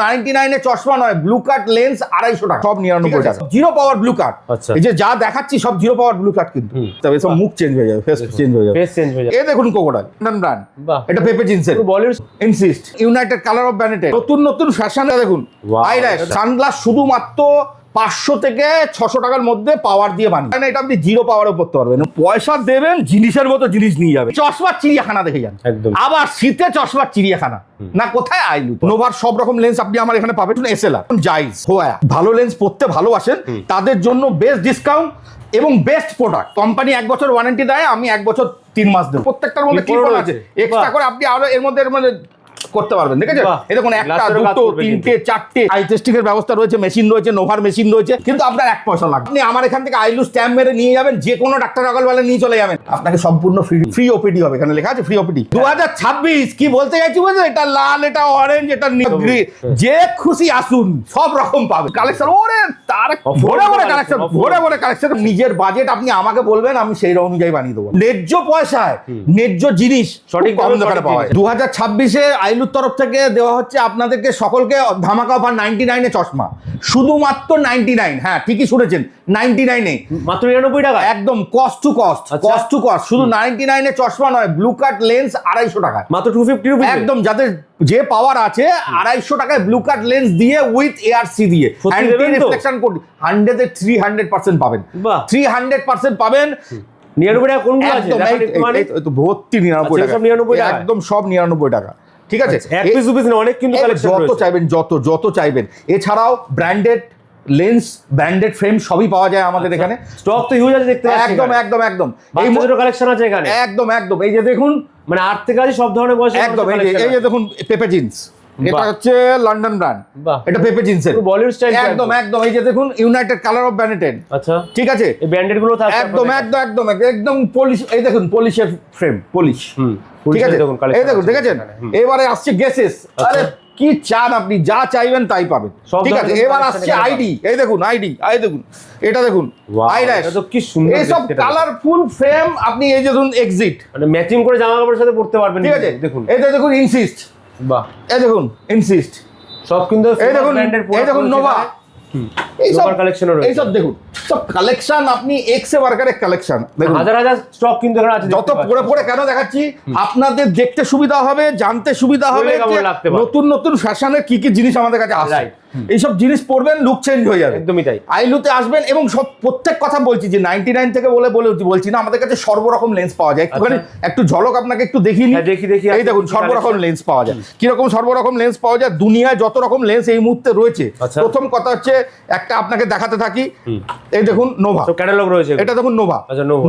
99 এ চশমা নয়, ব্লু কাট লেন্স 250 টাকা, সব 99 টাকা। জিরো পাওয়ার ব্লু কাট, এই যে যা দেখাচ্ছি সব জিরো পাওয়ার ব্লু কাট, কিন্তু তবে সব মুখ চেঞ্জ হয়ে যাবে, ফেস চেঞ্জ হয়ে যাবে, এই দেখুন কোকোডাইল ব্র্যান্ড, এটা পেপে জিন্সের insist, United colour of vanity, নতুন নতুন ফ্যাশনে দেখুন। আইল্যাশ সানগ্লাস শুধুমাত্র 500 থেকে 600 টাকার মধ্যে পাওয়ার দিয়ে বানিয়ে, এটা আপনি জিরো পাওয়ারে পড়তে পারবেন, পয়সা দেবেন জিনিসের মতো জিনিস নিয়ে যাবে। চশমার চিড়িয়াখানা দেখে যান, আবার শীতে চশমার চিড়িয়াখানা না, কোথায় আইলু। নোভার সব রকম লেন্স আপনি আমার এখানে পাবেন, এসএলআর, জাইজ, হোয়া, ভালো লেন্স পড়তে ভালোবাসেন তাদের জন্য বেস্ট ডিসকাউন্ট এবং বেস্ট প্রোডাক্ট। কোম্পানি 1 বছর ওয়ারেন্টি দেয়, আমি 1 বছর 3 মাস দেব। প্রত্যেকটার মধ্যে কি আছে এক্সট্রা করে আপনি আরো এর মধ্যে করতে পারবেন। দেখেছেন এই দেখুন, একটা দুটো তিনটে চারটে আই টেস্টিং এর ব্যবস্থা রয়েছে, মেশিন রয়েছে, নোভার মেশিন রয়েছে, কিন্তু আপনার 1 পয়সা লাগবে। আপনি আমার এখান থেকে আইলু স্ট্যাম্প মেরে নিয়ে যাবেন, যে কোনো ডাক্তার সকালবেলা নিয়ে চলে যাবেন, আপনাকে সম্পূর্ণ ফ্রি ওপিডি হবে, এখানে লেখা আছে ফ্রি ওপিডি। 2026 কি বলতে চাইছি বুঝলেন, এটা লাল, এটা অরেঞ্জ, এটা গ্রিন, যে খুশি আসুন, সব রকম পাবে কালেকশন। ওরে তার ভরে ভরে কালেকশন, ভরে ভরে কালেকশন। নিজের বাজেট আপনি আমাকে বলবেন, আমি সেই অনুযায়ী বানিয়ে দেবো। ন্যায্য পয়সায় ন্যায্য জিনিস সঠিক কম দোকানে পাওয়া যায়। 2026-এ আইলুর তরফ থেকে দেওয়া হচ্ছে আপনাদেরকে সকলকে ধামাকা অফার, 99 এ চশমা, শুধুমাত্র 99। হ্যাঁ ঠিকই শুনেছেন, 99 এ মাত্র 99 টাকা, একদম cost to cost, cost to cost. শুধু 99 এ চশমা নয়, ব্লু কাট লেন্স 250 টাকা, মাত্র 250 রুপি, একদম যাদের যে পাওয়ার আছে 250 টাকায় ব্লু কাট লেন্স দিয়ে উইথ এআরসি দিয়ে অ্যান্টি রিফ্লেকশন কোড 100 এ 300% পাবেন, 300% পাবেন। 99 টাকা কোনগুলো আছে এই তো ভর্তি 99 টাকা, একদম সব 99 টাকা, ঠিক আছে। এক পিস দু পিস না, অনেক কিন্তু কালেকশন রয়েছে, যত চাইবেন যত চাইবেন। এছাড়াও ব্র্যান্ডেড লেন্স, ব্র্যান্ডেড ফ্রেম সবই পাওয়া যায় আমাদের এখানে। স্টক তো হিউজ আছে দেখতে পাচ্ছি, একদম এই মধ্যে কালেকশন আছে এখানে, একদম এই যে দেখুন, মানে 8 থেকে আছে সব ধরনের বয়স, একদম এই যে দেখুন পেপে জিন্স, এটা হচ্ছে লন্ডন ব্র্যান্ড, এটা পেপে জিন্সের বলিউড স্টাইল, একদম এই যে দেখুন ইউনাইটেড কালার অফ ভ্যানিটি, আচ্ছা ঠিক আছে, এই ব্র্যান্ডেড গুলো থাকে একদম পলিশ, এই দেখুন পলিশের ফ্রেম, পলিশ, ঠিক আছে, এই দেখুন দেখেছেন। এবারে আসছে গেসেস, আরে কি চান আপনি, যা চাইবেন তাই পাবেন, ঠিক আছে। এবার আসছে আইডি, এই দেখুন আইডি, এই দেখুন এটা দেখুন আইল্যাশ, এটা তো কি সুন্দর, এই সব কালারফুল ফ্রেম আপনি এই যে দেখুন এক্সিট, মানে ম্যাচিং করে জামা কাপড়ের সাথে পরতে পারবেন, ঠিক আছে। দেখুন এই দেখুন ইনসিস্ট, বাহ, এই দেখুন ইনসিস্ট, সব কিন্তু এই দেখুন, এই দেখুন নোভা, এই সব কালেকশন রয়েছে, এই সব দেখুন সব কালেকশন, আপনি এক্স এ বার্গারের কালেকশন দেখুন, হাজার স্টক কিন্তু এখানে আছে। যত পড়ে কেন দেখাচ্ছি, আপনাদের দেখতে সুবিধা হবে, জানতে সুবিধা হবে, নতুন ফ্যাশনের কি জিনিস আমাদের কাছে আসে, এইসব জিনিস পড়বেন, লুক চেঞ্জ হয়ে যাবে, একদমই তাই। আইলুতে আসবেন এবং সব প্রত্যেক কথা বলছি যে 99 থেকে বলছি না, আমাদের কাছে সর্বরকম লেন্স পাওয়া যায়। একটুখানি একটু ঝলক আপনাকে একটু দেখিয়ে নিই, দেখি এই দেখুন সর্বরকম লেন্স পাওয়া যায়। কিরকম সর্বরকম লেন্স পাওয়া যায়, দুনিয়ায় যত রকম লেন্স এই মুহূর্তে রয়েছে। প্রথম কথা হচ্ছে একটা আপনাকে দেখাতে থাকি, এই দেখুন নোভা ক্যাটালগ রয়েছে, এটা দেখুন নোভা,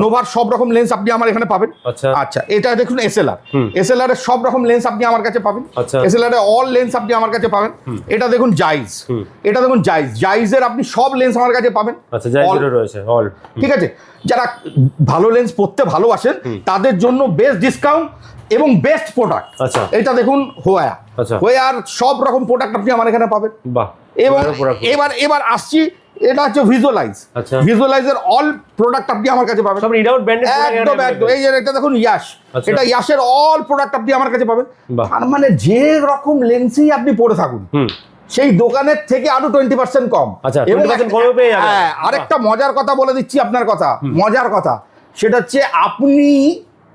নোভার সব রকম লেন্স আপনি আমার এখানে পাবেন, আচ্ছা। এটা দেখুন এসএলআর এর সব রকম লেন্স আপনি আমার কাছে পাবেন, এসএলআর এর অল লেন্স আপনি আমার কাছে পাবেন। এটা দেখুন জাইজ, এটা দেখুন জাইজের আপনি সব লেন্স আমার কাছে পাবেন, আচ্ছা জাইজের রয়েছে অল, ঠিক আছে। যারা ভালো লেন্স পড়তে ভালোবাসেন তাদের জন্য বেস্ট ডিসকাউন্ট এবং বেস্ট প্রোডাক্ট, আচ্ছা। এটা দেখুন হোয়া, হোয়ার সব রকম প্রোডাক্ট আপনি আমার এখানে পাবেন, বাহ। এবং এবার আসছি, এটা হচ্ছে ভিজুয়ালাইজ, ভিজুয়ালাইজের অল প্রোডাক্ট আপনি আমার কাছে পাবেন, সব রিডাউট ব্র্যান্ডেড, একদম এই যে এটা দেখুন ইয়াশ, এটা ইয়াশের অল প্রোডাক্ট আপনি আমার কাছে পাবেন। আর মানে যে রকম লেন্সই আপনি পড়ে থাকুন, সেই দোকানের থেকে আরো 20% কম, এবং আরেকটা মজার কথা বলে দিচ্ছি, আপনার কথা মজার কথা, সেটা হচ্ছে আপনি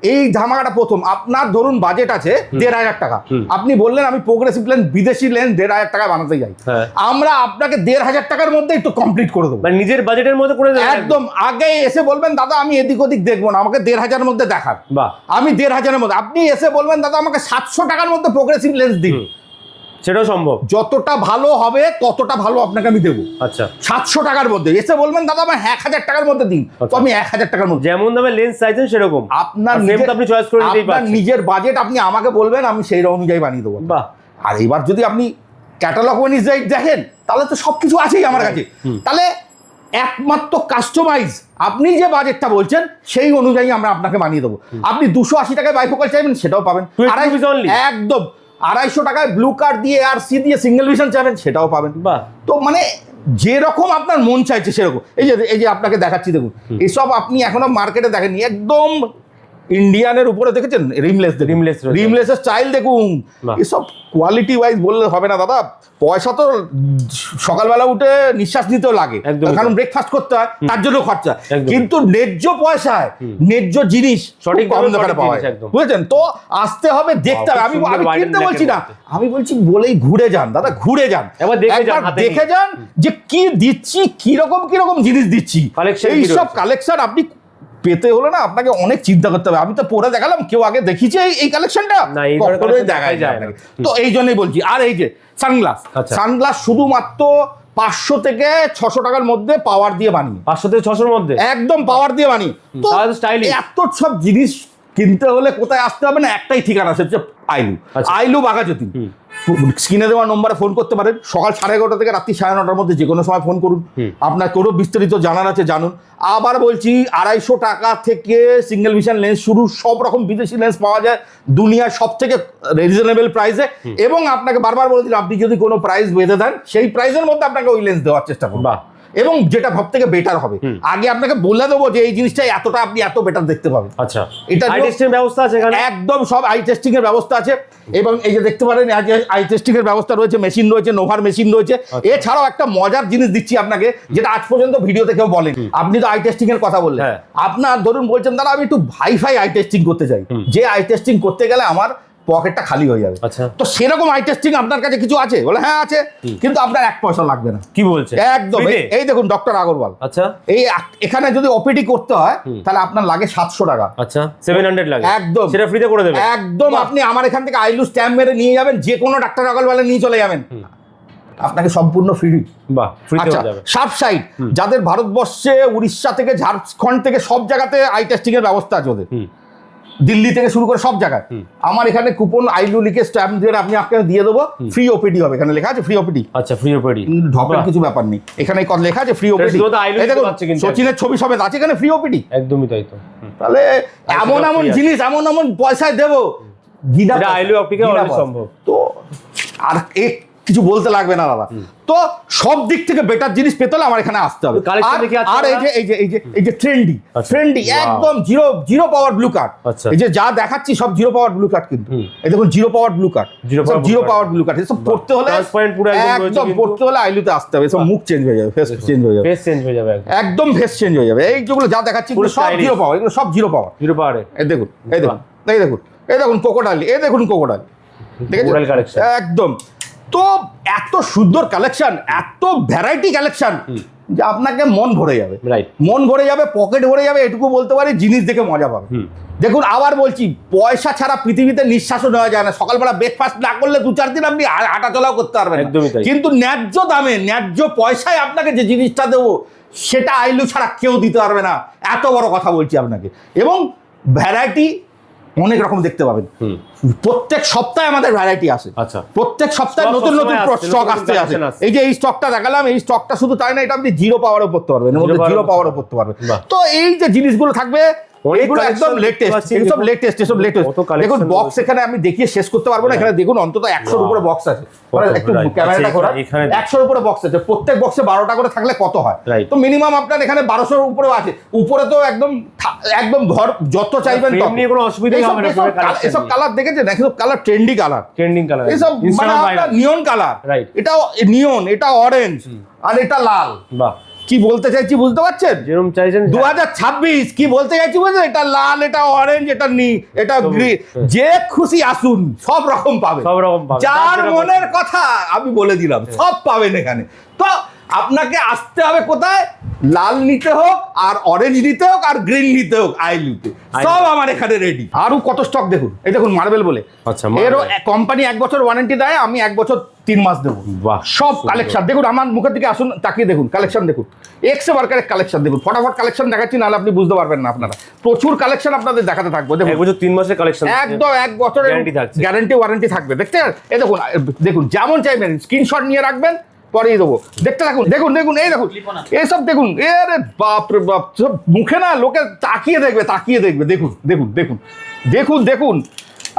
এই ধামাকাটা প্রথম, আপনার ধরুন বাজেট আছে 1,500 টাকা, আপনি বললেন আমি প্রোগ্রেসিভ লেন্স, বিদেশি লেন্স 1,500 টাকায় বানাতে যাই, আমরা আপনাকে 1,500 টাকার মধ্যে একটু কমপ্লিট করে দেবো, নিজের বাজেটের মধ্যে করে দেবো, একদম। আগে এসে বলবেন দাদা আমি এদিক ওদিক দেখবো না, আমাকে 1,500-এর মধ্যে দেখান, আমি 1,500-এর মধ্যে, আপনি এসে বলবেন দাদা আমাকে 700 টাকার মধ্যে প্রোগ্রেসিভ লেন্স দিন, সেটাও সম্ভব, যতটা ভালো হবে ততটা ভালো আপনাকে আমি দেবো, আচ্ছা। 700 টাকার মধ্যে এসে বলবেন দাদা আমার 1,000 টাকার মধ্যে দিন, তো আমি 1,000 টাকার মধ্যে, যেমন দামে লেন্স চাইছেন সেরকম আপনার আপনি চয়েস করে নিতেই পারেন, নিজের বাজেট আপনি আমাকে বলবেন, আমি সেই অনুযায়ী বানিয়ে দেবো, বাহ। আর এবার যদি আপনি ক্যাটালগ অনুযায়ী দেখেন তাহলে তো সবকিছু আছেই আমার কাছে, তাহলে একমাত্র কাস্টমাইজ আপনি যে বাজেটটা বলছেন সেই অনুযায়ী আমরা আপনাকে বানিয়ে দেবো। আপনি 280 টাকায় বাইফোকাল চাইবেন সেটাও পাবেন, একদম 250 টাকায় ব্লু কার্ড দিয়ে আর সি দিয়ে সিঙ্গেল ভিশন চাইবেন সেটাও পাবেন, তো মানে যেরকম আপনার মন চাইছে সেরকম। এই যে আপনাকে দেখাচ্ছি দেখুন, এসব আপনি এখনো মার্কেটে দেখেননি, একদম ইন্ডিয়ানের উপরে দেখেছেন রিমলেসের স্টাইল দেখুন। এসব কোয়ালিটি ওয়াইজ বললে হবে না দাদা, পয়সা তো সকালবেলা উঠে নিঃশ্বাস নিতেও লাগে, কারণ ব্রেকফাস্ট করতে হয়, তার জন্য খরচা, কিন্তু ন্যায্য পয়সায় ন্যায্য জিনিস সঠিক কম দোকানে পাওয়া যায়, বুঝেছেন? তো আসতে হবে, দেখতে হবে। আমি কিনতে বলছি না, আমি বলছি বলেই ঘুরে যান দাদা, ঘুরে যান, একবার দেখে যান যে কি দিচ্ছি, কিরকম জিনিস দিচ্ছি। এইসব কালেকশন আপনি পেতে হলে না আপনাকে অনেক চিন্তা করতে হবে। আমি তো পরে দেখালাম, কেউ আগে দেখিয়েছে এই কালেকশনটা? দেখাই যায়। তো এই জন্যই বলছি। আর এই যে সানগ্লাস শুধুমাত্র 500 থেকে 600 টাকার মধ্যে পাওয়ার দিয়ে বানিয়ে, 500 থেকে 600 মধ্যে একদম পাওয়ার দিয়ে বানিয়ে। তো এত সব জিনিস কিনতে হলে কোথায় আসতে হবে না, একটাই ঠিকানা, সেটা আইলু বাঘাযতীন। স্ক্রিনে দেওয়া নম্বরে ফোন করতে পারেন, সকাল 11:30 থেকে রাত্রি 9:30 মধ্যে যে কোনো সময় ফোন করুন। আপনার কোনো বিস্তারিত জানার আছে জানুন। আবার বলছি, 250 টাকা থেকে সিঙ্গেল ভিশন লেন্স শুরু, সব রকম বিদেশি লেন্স পাওয়া যায় দুনিয়ার সব থেকে রিজনেবল প্রাইসে। এবং আপনাকে বারবার বলে দিলাম, আপনি যদি কোনো প্রাইস বেঁধে দেন, সেই প্রাইসের মধ্যে আপনাকে ওই লেন্স দেওয়ার চেষ্টা করুন, এবং যেটা সব থেকে বেটার হবে। আগে আপনাকে বলে দেবো যে এই জিনিসটা এতটা, আপনি এত বেটার দেখতে পাবেন। আচ্ছা, এটা আই টেস্টিং ব্যবস্থা আছে এখানে, একদম সব আই টেস্টিং এর ব্যবস্থা আছে। এবং এই যে দেখতে পারেন, আই টেস্টিং এর ব্যবস্থা রয়েছে, মেশিন রয়েছে, নোভার মেশিন রয়েছে। এছাড়াও একটা মজার জিনিস দিচ্ছি আপনাকে, যেটা আজ পর্যন্ত ভিডিওতে কেউ বলেন। আপনি তো আই টেস্টিং এর কথা বললেন, আপনার ধরুন বলছেন দাদা আমি একটু ভাইফাই আই টেস্টিং করতে চাই, যে আই টেস্টিং করতে গেলে আমার পকেটটা খালি হয়ে যাবে। তো সেরকম আই টেস্টিং আপনার কাছে কিছু আছে? বলে হ্যাঁ আছে, কিন্তু আপনার 1 পয়সা লাগবে না। কি বলছে? একদম। এই দেখুন ডক্টর আগরওয়াল। আচ্ছা, এই এখানে যদি ওপিডি করতে হয় তাহলে আপনার লাগে 700 টাকা। আচ্ছা, 700 লাগে একদম, সেটা ফ্রিতে করে দেবে একদম। আপনি আমার এখান থেকে আইলু স্ট্যাম্প মেরে নিয়ে যাবেন, যে কোনো ডাক্তার আগরওয়ালে নিয়ে চলে যাবেন, আপনাকে সম্পূর্ণ ফ্রি। বাহ, আচ্ছা, সাব সাইড যাদের ভারতবর্ষে উড়িষ্যা থেকে ঝাড়খণ্ড থেকে সব জায়গাতে আই টেস্টিং এর ব্যবস্থা আছে ওদের, দিল্লি থেকে শুরু করে সব জায়গায়। আমার এখানে কুপন আইলু লিখে স্ট্যাম্প দিয়ে আপনি আপনাকে দিয়ে দেবো, ফ্রি ওপিডি হবে। এখানে লেখা আছে ফ্রি ওপিডি। আচ্ছা, ফ্রি ওপিডি, ঢপের কিছু ব্যাপার নেই, এখানে কথা লেখা আছে ফ্রি ওপিডি। সচিনের ছবি সমেত আছে এখানে ফ্রি ওপিডি। একদমই তাই। তো তাহলে এমন জিনিস, এমন পয়সায় দেবো, আইলু অপটিক্যাল সম্ভব। তো আর কিছু বলতে লাগবে না দাদা। তো সব দিক থেকে বেটার জিনিস পেতে হলে আমার এখানে আসতে হবে। আর এই যে ট্রেন্ডি একদম জিরো পাওয়ার ব্লু কার্ড, এই যে যা দেখাচ্ছি সব জিরো পাওয়ার ব্লু কার্ড, কিন্তু এই দেখুন জিরো পাওয়ার ব্লু কার্ড, জিরো পাওয়ার ব্লু কার্ড। এসব পড়তে হলে একদম পড়তে হলে আইলুতে আসতে হবে। সব মুখ চেঞ্জ হয়ে যাবে, ফেস চেঞ্জ হয়ে যাবে, একদম ফেস চেঞ্জ হয়ে যাবে। এই যেগুলো যা দেখাচ্ছি সব জিরো পাওয়ার, এগুলো সব জিরো পাওয়ার। এই দেখুন, এই দেখুন কোকোডাইল, এই দেখুন কোকোডাইল, দেখেছেন? একদম। তো এত সুন্দর কালেকশন, এত ভ্যারাইটি কালেকশন যে আপনাকে মন ভরে যাবে, মন ভরে যাবে, পকেট ভরে যাবে, এটুকু বলতে পারি। জিনিস দেখে মজা পাবে। দেখুন আবার বলছি, পয়সা ছাড়া পৃথিবীতে নিঃশ্বাসও নেওয়া যায় না। সকালবেলা ব্রেকফাস্ট না করলে 2-4 দিন আপনি হাঁটা চলাও করতে পারবেন, কিন্তু ন্যায্য দামে ন্যায্য পয়সায় আপনাকে যে জিনিসটা দেবো, সেটা আইলু ছাড়া কেউ দিতে পারবে না। এত বড় কথা বলছি আপনাকে। এবং ভ্যারাইটি অনেক রকম দেখতে পাবেন। প্রত্যেক সপ্তাহে আমাদের ভ্যারাইটি আসে। আচ্ছা, প্রত্যেক সপ্তাহে নতুন স্টক আসতে আছে। এই যে এই স্টকটা দেখালাম, এই স্টকটা শুধু তাই না, এটা আপনি জিরো পাওয়ারও পড়তে পারবেন, এর মধ্যে জিরো পাওয়ারও পড়তে পারবেন। তো এই যে জিনিসগুলো থাকবে, এগুলো একদম লেটেস্ট, এসব লেটেস্ট। দেখুন বক্স এখানে আমি দেখিয়ে শেষ করতে পারবো না। এখানে দেখুন অন্তত 100-র উপরে বক্স আছে। একটু ক্যামেরাটা করা, 100-র উপরে বক্স আছে। প্রত্যেক বক্সে 12টা করে থাকলে কত হয়? তো মিনিমাম আপনার এখানে 1200-র উপরেও আছে। উপরে তো একদম ঘর যত চাইবেন তত, কোনো অসুবিধা হবে না। এসব কালার দেখেছেন? এসব কালার ট্রেন্ডিং কালার, এসব মানে আপনার নিয়ন কালার। এটা নিয়ন, এটা অরেঞ্জ, আর এটা লাল। বাহ, কি বলতে চাইছি বুঝতে পারছেন? যেরকম চাইছেন 2026 কি বলতে চাইছি বুঝলেন? এটা লাল, এটা অরেঞ্জ, এটা গ্রিন, যে খুশি আসুন, সব রকম পাবে, যার মনের কথা আমি বলে দিলাম, সব পাবেন এখানে। তো আপনাকে আসতে হবে কোথায়? লাল নিতে হোক, আর অরেঞ্জ নিতে হোক, আর গ্রিন নিতে হোক, আইলুতে সব আমার এখানে রেডি। আরো কত স্টক দেখুন। এই দেখুন মার্বেল বলে, এরও কোম্পানি 1 বছর ওয়ারেন্টি দেয়, আমি 1 বছর 3 মাস দেবো। সব কালেকশন দেখুন, আমার মুখের দিকে আসুন, তাকিয়ে দেখুন কালেকশন দেখুন, এক্সে ওয়ার্কারের কালেকশন দেখুন। ফটাফট কালেকশন দেখাচ্ছি, নাহলে আপনি বুঝতে পারবেন না। আপনারা প্রচুর কালেকশন আপনাদের দেখাতে থাকবো। দেখুন 1 বছর 3 মাসের কালেকশন, একদম 1 বছরের গ্যারান্টি ওয়ারেন্টি থাকবে। দেখতে এই দেখুন, দেখুন যেমন চাইবেন স্ক্রিনশট নিয়ে রাখবেন, পরেই দেবো। দেখতে থাকুন, দেখুন এই দেখুন, এইসব দেখুন। এরে বাপ রে বাপ, সব মুখে না লোকে তাকিয়ে দেখবে। দেখুন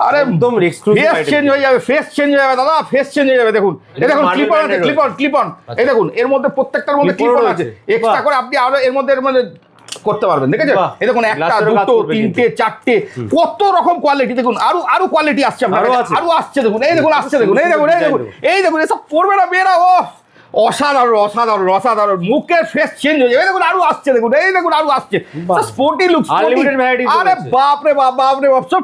আরে একদম ফেস চেঞ্জ হয়ে যাবে, দাদা, ফেস চেঞ্জ হয়ে যাবে। দেখুন এই দেখুন, ক্লিপ অন। এই দেখুন এর মধ্যে প্রত্যেকটার মধ্যে ক্লিপ অন আছে, এক্সট্রা করে আপনি আরো এর মধ্যে করতে পারবেন, দেখেছেন? বাহ। এই দেখুন, একটা Glass এরও কাজ দুটো করবে তিনটে চারটে, কত রকম কোয়ালিটি দেখুন, আরো কোয়ালিটি আসছে আপনার আরো কাছে, আছে। আরো আসছে দেখুন, এই দেখুন আসছে দেখুন, এই দেখুন, এই দেখুন, এই দেখুন, এসব পড়বে না মেয়েরা, ও অসাধারণ অসাধারণ অসাধারণ, মুখের ফেস চেঞ্জ হয়ে যাবে, এই দেখুন আরো আসছে দেখুন, এই দেখুন আরো আসছে, স্পোর্টি লুক, Unlimited varieties আরে রয়েছে। বাপ রে বাপ, বাপ রে বাপ, সব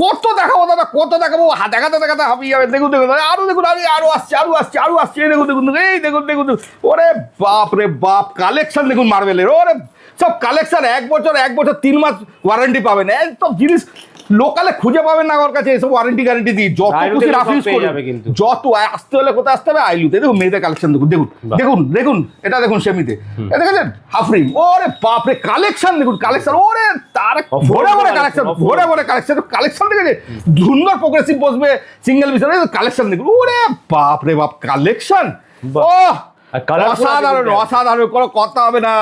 কত দেখাবো দাদা, কত দেখাবো, দেখাতে দেখাতে হাঁপিয়ে যাবে, দেখুন দেখুন, আরো দেখুন, আরো আসছে আরো আসছে আরো আসছে, এই দেখুন দেখুন, এই দেখুন দেখুন, ওরে বাপ রে বাপ, কালেকশন দেখুন মার্বেলের, ওরে সব কালেকশন, 1 বছর 3 মাস ওয়ারেন্টি পাবেন, এইসব জিনিস লোকালে খুঁজে পাবেন না আমার কাছে, এসব ওয়ারেন্টি গ্যারান্টি দিই, যত আইলুতে খুশি সব রাফিউজ পেয়ে করুন, যাবে কিন্তু। যত আসতে হলে কোথায় আসতে হবে, আইলুতে। দেখুন মেয়েদের কালেকশন দেখুন, দেখুন দেখুন দেখুন, এটা দেখুন সেমিতে, এটা দেখেছেন হাফরিম, ওরে বাপ রে, কালেকশন দেখুন, কালেকশন, ওরে তার ভরে ভরে কালেকশন, ভরে ভরে কালেকশন, কালেকশন দেখেছে, সুন্দর প্রোগ্রেসিভ বসবে, সিঙ্গেল বিষয় কালেকশন দেখুন, ওরে বাপ রে বাপ, কালেকশন, ও অসাধারণ অসাধারণ, কোনো কথা হবে না,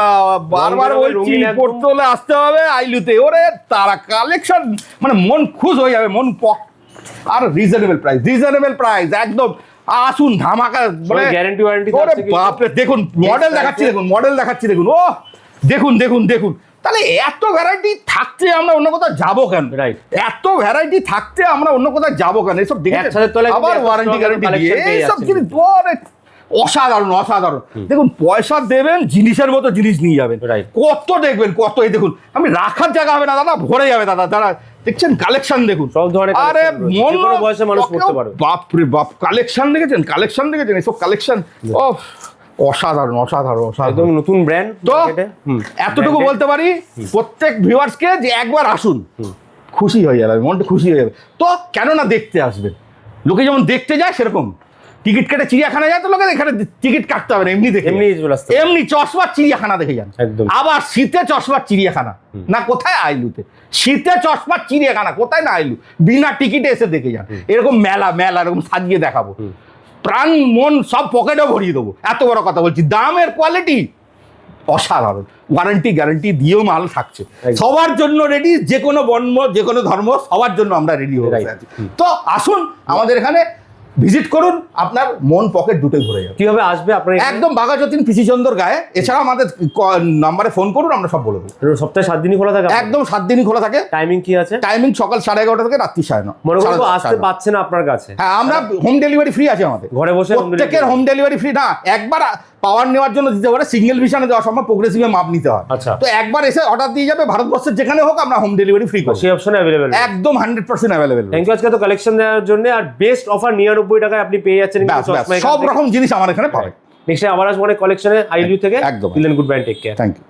বারবার বলছি, পড়তে হলে আসতে হবে আইলুতে, ওরে তারা কালেকশন, মানে মন খুশ হয়ে যাবে, মন আর রিজনেবল প্রাইস একদম, আসুন ধামাকা, মানে গ্যারান্টি ওয়ারেন্টি ওরে বাপ রে, দেখুন মডেল দেখাচ্ছি, দেখুন মডেল দেখাচ্ছি, দেখুন ও দেখুন দেখুন দেখুন, তাহলে এত ভ্যারাইটি থাকতে আমরা অন্য কোথাও যাবো কেন? রাইট, এত ভ্যারাইটি থাকতে আমরা অন্য কোথাও যাবো কেন? এসব দেখে একসাথে তোলা, আবার ওয়ারেন্টি গ্যারান্টি দিয়ে এইসব জিনিস, ওরে অসাধারণ অসাধারণ, দেখুন পয়সা দেবেন, জিনিসের মতো জিনিস নিয়ে যাবেন, কত দেখবেন, কত, এই দেখুন, আমি রাখার জায়গা হবে না দাদা, ভরে যাবে দাদা, দাদা দেখছেন কালেকশন দেখুন, সব ধরনের আরে মন বয়সে মানুষ পড়তে পারবে, বাপ রে বাপ, কালেকশন দেখেছেন, কালেকশন দেখেছেন, এসব কালেকশন ও অসাধারণ অসাধারণ অসাধারণ, একদম নতুন ব্র্যান্ড। তো এতটুকু বলতে পারি প্রত্যেক ভিউয়ার্সকে যে একবার আসুন, খুশি হয়ে যাবে, মনটা খুশি হয়ে যাবে, তো কেন না দেখতে আসবেন, লোকে যেমন দেখতে যায় সেরকম, টিকিট কেটে চিড়িয়াখানা যায় তো লোকে, এখানে টিকিট কাটতে হবে না, এমনি দেখে, এমনি চশমার চিড়িয়াখানা দেখে যান, আবার শীতে চশমার চিড়িয়াখানা না কোথায়, আইলুতে, শীতে চশমার চিড়িয়াখানা কোথায় না, আইলু, বিনা টিকিটে এসে দেখে যান, এরকম মেলা মেলা এরকম সাজিয়ে দেখাবো, প্রাণ মন সব পকেটে ভরিয়ে দেবো, এত বড় কথা বলছি, দামের কোয়ালিটি অসাধারণ, ওয়ারেন্টি গ্যারান্টি দিয়েও মাল থাকছে, সবার জন্য রেডি, যে কোনো বর্ণ যে কোনো ধর্ম সবার জন্য আমরা রেডি হয়ে আছি, তো আসুন আমাদের এখানে ভিজিট করুন, আপনার মন পকেট দুটোই ভরে যাবে। কিভাবে আসবে আপনার? একদম বাঘাযতীন পিসিচন্দর গায়ে, এছাড়া আমাদের নাম্বারে ফোন করুন, আমরা সব বলে দেবো। সপ্তাহে 7 দিনই খোলা থাকে? একদম 7 দিনই খোলা থাকে। টাইমিং কি আছে? টাইমিং সকাল 11:30 থেকে রাত্রি 9:30। মনে করবো আসতে পারছে না আপনার কাছে, হ্যাঁ, আমরা হোম ডেলিভারি ফ্রি আছে আমাদের, ঘরে বসে প্রত্যেকের হোম ডেলিভারি ফ্রি না, একবার পাওয়ার নেওয়ার জন্য দিতে পারে, সিঙ্গেল ভিশনে দেওয়া সম্ভব, প্রোগ্রেসিভে মাপ নিতে হয়, আচ্ছা, তো একবার এসে অর্ডার দিয়ে যাবে, ভারতবর্ষের যেখানে হোক আমরা হোম ডেলিভারি ফ্রি করি, সেই অপশন अवेलेबल, একদম 100% অ্যাভেলেবল। থ্যাংক ইউ আজকে তো কালেকশন দেওয়ার জন্য, আর বেস্ট অফার 99 টাকায় আপনি পেয়ে যাচ্ছেন সব রকম জিনিস আমার এখানে পাবেন। নেক্সট আবার আসবো অনেক কালেকশনে আইলিউ থেকে, একদম, good brand, take care, thank you.